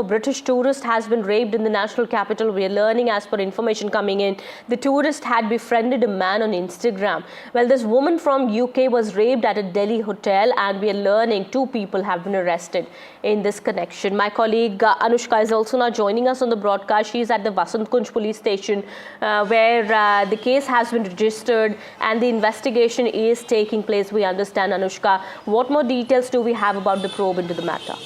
A British tourist has been raped in the national capital. We are learning, as per information coming in, the tourist had befriended a man on Instagram. Well, this woman from UK was raped at a Delhi hotel, and we are learning 2 people have been arrested in this connection. My colleague Anushka is also now joining us on the broadcast. She is at the Vasant Kunj police station where the case has been registered and the investigation is taking place. We understand, Anushka. What more details do we have about the probe into the matter?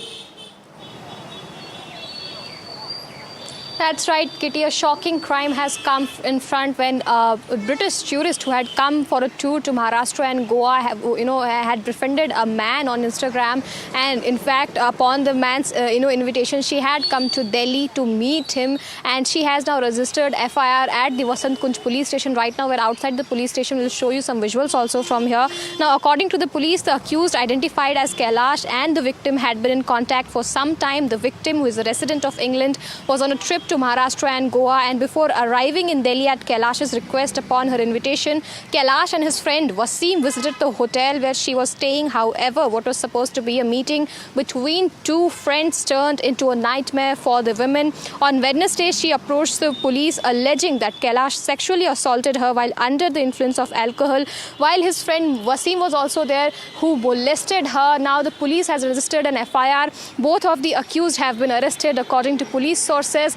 That's right, Kitty. A shocking crime has come in front when a British tourist who had come for a tour to Maharashtra and Goa, had befriended a man on Instagram. And in fact, upon the man's, invitation, she had come to Delhi to meet him. And she has now registered FIR at the Vasant Kunj police station right now. We're outside the police station. We'll show you some visuals also from here. Now, according to the police, the accused, identified as Kailash, and the victim had been in contact for some time. The victim, who is a resident of England, was on a trip to Maharashtra and Goa, and before arriving in Delhi at Kailash's request upon her invitation, Kailash and his friend Wasim visited the hotel where she was staying. However, what was supposed to be a meeting between 2 friends turned into a nightmare for the women. On Wednesday, she approached the police alleging that Kailash sexually assaulted her while under the influence of alcohol, while his friend Wasim was also there, who molested her. Now the police has registered an FIR. Both of the accused have been arrested according to police sources.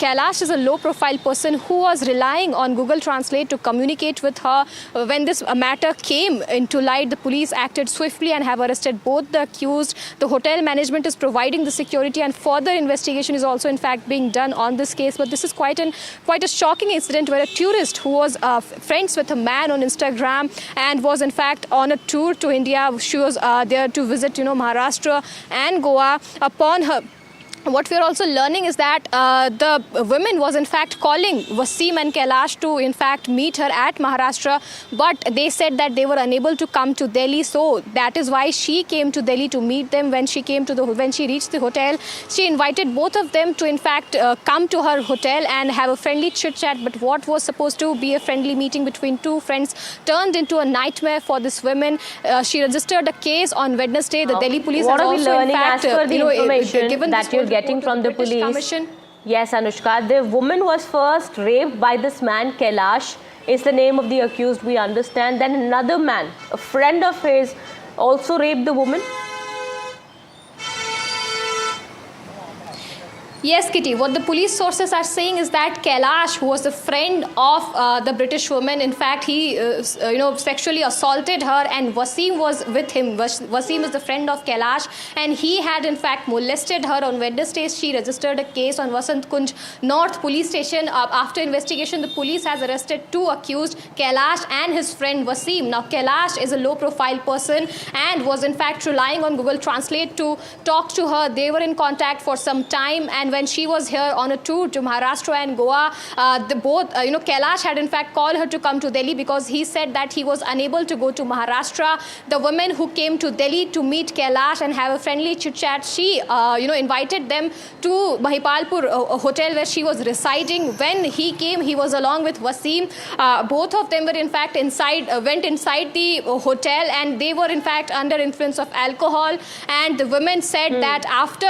Kailash is a low-profile person who was relying on Google Translate to communicate with her. When this matter came into light, the police acted swiftly and have arrested both the accused. The hotel management is providing the security, and further investigation is also in fact being done on this case. But this is quite a shocking incident where a tourist who was friends with a man on Instagram and was in fact on a tour to India. She was there to visit Maharashtra and Goa. Upon her, what we are also learning is that the women was in fact calling Wasim and Kailash to in fact meet her at Maharashtra, but they said that they were unable to come to Delhi, so that is why she came to Delhi to meet them. When she reached the hotel, she invited both of them to in fact come to her hotel and have a friendly chit chat. But what was supposed to be a friendly meeting between 2 friends turned into a nightmare for this woman. She registered a case on Wednesday. The Delhi police has also in fact given that you're getting from the police Commission. Yes, Anushka, the woman was first raped by this man. Kailash is the name of the accused, we understand. Then another man, a friend of his, also raped the woman. Yes, Kitty. What the police sources are saying is that Kailash, who was the friend of the British woman, in fact, he sexually assaulted her, and Wasim was with him. Wasim is the friend of Kailash, and he had in fact molested her. On Wednesday, she registered a case on Vasant Kunj North police station. After investigation, the police has arrested 2 accused, Kailash and his friend Wasim. Now, Kailash is a low-profile person and was in fact relying on Google Translate to talk to her. They were in contact for some time, and when she was here on a tour to Maharashtra and Goa, Kailash had in fact called her to come to Delhi because he said that he was unable to go to Maharashtra. The women who came to Delhi to meet Kailash and have a friendly chit-chat, she, invited them to Mahipalpur, a hotel where she was residing. When he came, he was along with Wasim. Both of them were in fact went inside the hotel, and they were in fact under influence of alcohol. And the women said that after,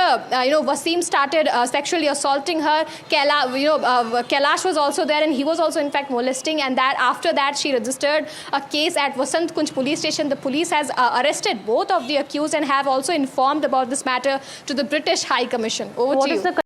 Wasim started sexually assaulting her, Kailash was also there, and he was also in fact molesting, and that after that she registered a case at Vasant Kunj police station. The police has arrested both of the accused and have also informed about this matter to the British High Commission. Over to you.